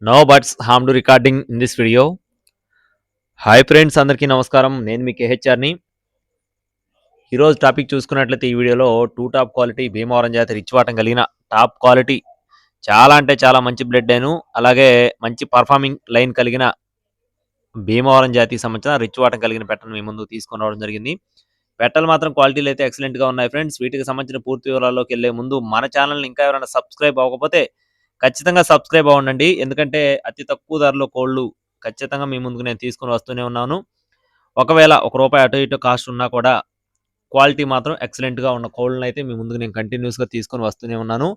No buts ham to recording in this video. Hi friends, అందరికీ నమస్కారం. నేను మీ కేహెచ్ఆర్ని. ఈరోజు టాపిక్ చూసుకున్నట్లయితే ఈ వీడియోలో టాప్ క్వాలిటీ భీమవరం జాతి రిచ్ వాటం కలిగిన టాప్ క్వాలిటీ చాలా అంటే చాలా మంచి బ్లడ్ అయిను అలాగే మంచి పర్ఫార్మింగ్ లైన్ కలిగిన భీమవరం జాతికి సంబంధించిన రిచ్ వాటం కలిగిన పెట్టను మీ ముందు తీసుకొని రావడం జరిగింది. పెట్టలు మాత్రం క్వాలిటీలు అయితే ఎక్సలెంట్గా ఉన్నాయి ఫ్రెండ్స్. వీటికి సంబంధించిన పూర్తి వివరాల్లోకి వెళ్ళే ముందు మన ఛానల్ని ఇంకా ఎవరైనా సబ్స్క్రైబ్ అవ్వకపోతే ఖచ్చితంగా సబ్స్క్రైబ్ అవ్వండి. ఎందుకంటే అతి తక్కువ ధరలో కోళ్ళు ఖచ్చితంగా మీ ముందుకు నేను తీసుకొని వస్తూనే ఉన్నాను. ఒకవేళ ₹1 అటు ఇటు కాస్ట్ ఉన్నా కూడా క్వాలిటీ మాత్రం ఎక్సలెంట్గా ఉన్న కోళ్ళని అయితే మీ ముందుకు నేను కంటిన్యూస్గా తీసుకొని వస్తూనే ఉన్నాను.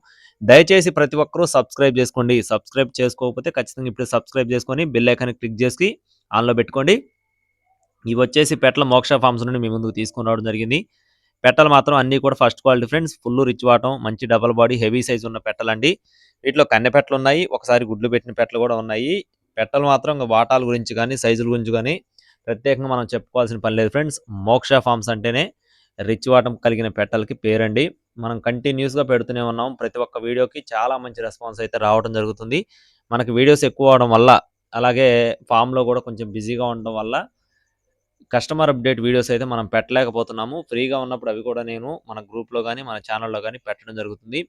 దయచేసి ప్రతి ఒక్కరూ సబ్స్క్రైబ్ చేసుకోండి. సబ్స్క్రైబ్ చేసుకోకపోతే ఖచ్చితంగా ఇప్పుడు సబ్స్క్రైబ్ చేసుకొని బెల్ ఐకాన్ క్లిక్ చేసి ఆన్లో పెట్టుకోండి. ఇవి వచ్చేసి పెట్టల మోక్ష ఫార్మ్స్ నుండి మీ ముందుకు తీసుకొని రావడం జరిగింది. పెట్టలు మాత్రం అన్నీ కూడా first quality friends. Full rich వాటం, మంచి డబల్ బాడీ, హెవీ సైజ్ ఉన్న పెట్టలండి. వీటిలో కన్నె పెట్టలు ఉన్నాయి, ఒకసారి గుడ్లు పెట్టిన పెట్టలు కూడా ఉన్నాయి. పెట్టలు మాత్రం వాటాల గురించి కానీ సైజుల గురించి కానీ ప్రత్యేకంగా మనం చెప్పుకోవాల్సిన పని లేదు ఫ్రెండ్స్. మోక్ష ఫార్మ్స్ అంటేనే రిచ్ వాటం కలిగిన పెట్టలకి పేరండి. మనం కంటిన్యూస్గా పెడుతూనే ఉన్నాం. ప్రతి ఒక్క వీడియోకి చాలా మంచి రెస్పాన్స్ అయితే రావడం జరుగుతుంది. మనకి వీడియోస్ ఎక్కువ అవడం వల్ల అలాగే ఫామ్లో కూడా కొంచెం బిజీగా ఉండడం వల్ల కస్టమర్ అప్డేట్ వీడియోస్ అయితే మనం పెట్టలేకపోతున్నాము. ఫ్రీగా ఉన్నప్పుడు అవి కూడా నేను మన గ్రూప్లో కానీ మన ఛానల్లో కానీ పెట్టడం జరుగుతుంది.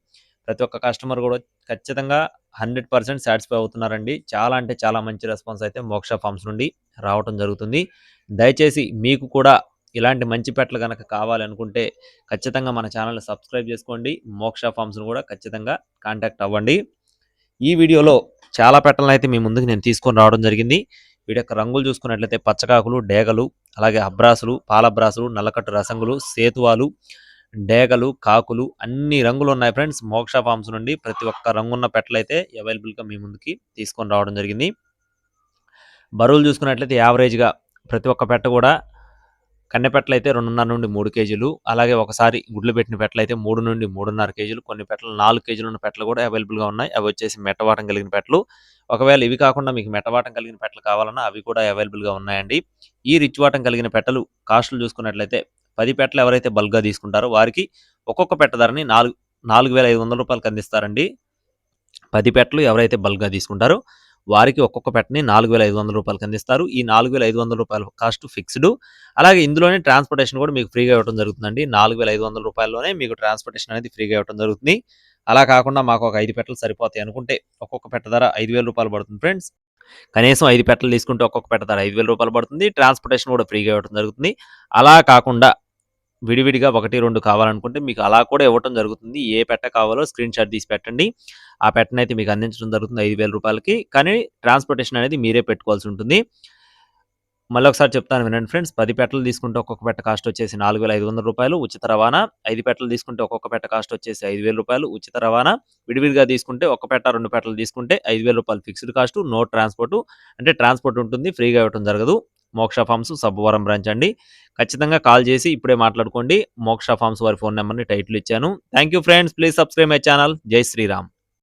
ప్రతి ఒక్క కస్టమర్ కూడా ఖచ్చితంగా 100% సాటిస్ఫై అవుతున్నారండి. చాలా అంటే చాలా మంచి రెస్పాన్స్ అయితే మోక్ష ఫార్మ్స్ నుండి రావడం జరుగుతుంది. దయచేసి మీకు కూడా ఇలాంటి మంచి పెట్టలు కనుక కావాలనుకుంటే ఖచ్చితంగా మన ఛానల్ని సబ్స్క్రైబ్ చేసుకోండి. మోక్ష ఫార్మ్స్ను కూడా ఖచ్చితంగా కాంటాక్ట్ అవ్వండి. ఈ వీడియోలో చాలా పెట్టలను అయితే మీ ముందుకు నేను తీసుకొని రావడం జరిగింది. వీటి యొక్క రంగులు చూసుకున్నట్లయితే పచ్చకాకులు, డేగలు, అలాగే అబ్రాసులు, పాలబ్రాసులు, నల్లకట్టు రసంగులు, సేతువాలు, డేగలు, కాకులు అన్ని రంగులు ఉన్నాయి ఫ్రెండ్స్. మోక్ష ఫార్మ్స్ నుండి ప్రతి ఒక్క రంగున్న పెట్టలు అయితే అవైలబుల్గా మీ ముందుకి తీసుకొని రావడం జరిగింది. బరువులు చూసుకున్నట్లయితే యావరేజ్గా ప్రతి ఒక్క పెట్ట కూడా కన్నె పెట్టలు అయితే 2.5 నుండి 3 కేజీలు, అలాగే ఒకసారి గుడ్లు పెట్టిన పెట్టలు అయితే 3 నుండి 3.5 కేజీలు, కొన్ని పెట్టలు 4 కేజీలు ఉన్న పెట్టలు కూడా అవైలబుల్గా ఉన్నాయి. అవి వచ్చేసి మెట్టవాటం కలిగిన పెట్టలు. ఒకవేళ ఇవి కాకుండా మీకు మెట్టవాటం కలిగిన పెట్టలు కావాలన్నా అవి కూడా అవైలబుల్గా ఉన్నాయండి. ఈ రిచ్ వాటం కలిగిన పెట్టలు కాస్టులు చూసుకున్నట్లయితే 10 పెట్టలు ఎవరైతే బల్క్గా తీసుకుంటారో వారికి ఒక్కొక్క పెట్ట ధరని ₹4,500 అందిస్తారండి. 10 పెట్టలు ఎవరైతే బల్క్గా తీసుకుంటారో వారికి ఒక్కొక్క పెట్టని ₹4,500 అందిస్తారు. ఈ ₹4,500 కాస్ట్ ఫిక్స్డ్. అలాగే ఇందులోనే ట్రాన్స్పోర్టేషన్ కూడా మీకు ఫ్రీగా ఇవ్వడం జరుగుతుందండి. ₹4,500లోనే మీకు ట్రాన్స్పోర్టేషన్ అనేది ఫ్రీగా ఇవ్వడం జరుగుతుంది. అలా కాకుండా మాకు ఒక 5 పెట్టలు సరిపోతాయి అనుకుంటే ఒక్కొక్క పెట్ట ధర ₹5,000 పడుతుంది ఫ్రెండ్స్. కనీసం 5 పెట్టలు తీసుకుంటే ఒక్కొక్క పెట్ట ధర ₹5,000 పడుతుంది. ట్రాన్స్పోర్టేషన్ కూడా ఫ్రీగా ఇవ్వడం జరుగుతుంది. అలా కాకుండా విడివిడిగా 1, 2 కావాలనుకుంటే మీకు అలా కూడా ఇవ్వటం జరుగుతుంది. ఏ పెట్ట కావాలో స్క్రీన్ షాట్ తీసి పెట్టండి. ఆ పెట్టనైతే మీకు అందించడం జరుగుతుంది ₹5,000కి. కానీ ట్రాన్స్పోర్టేషన్ అనేది మీరే పెట్టుకోవాల్సి ఉంటుంది. మళ్ళీ ఒకసారి చెప్తాను వినండి ఫ్రెండ్స్. 10 పెట్టలు తీసుకుంటే ఒక్కొక్క పెట్ట కాస్ట్ వచ్చేసి ₹4,500 ఉచిత రవాణా. 5 పెట్టలు తీసుకుంటే ఒక్కొక్క పెట్ట కాస్ట్ వచ్చేసి ₹5,000 ఉచిత రవాణా. విడివిడిగా తీసుకుంటే ఒక పెట్ట 2 పెట్టలు తీసుకుంటే ₹5,000 ఫిక్స్డ్ కాస్ట్, నో ట్రాన్స్పోర్ట్. అంటే ట్రాన్స్పోర్ట్ ఉంటుంది, ఫ్రీగా ఇవ్వడం జరగదు. మోక్ష ఫార్మ్స్ సబ్బవరం బ్రాంచ్ అండి. ఖచ్చితంగా కాల్ చేసి ఇప్పుడే మాట్లాడుకోండి. మోక్ష ఫార్మ్స్ వారి ఫోన్ నెంబర్ని టైటిల్ ఇచ్చాను. Thank you friends. Please subscribe my channel. జై శ్రీరామ్.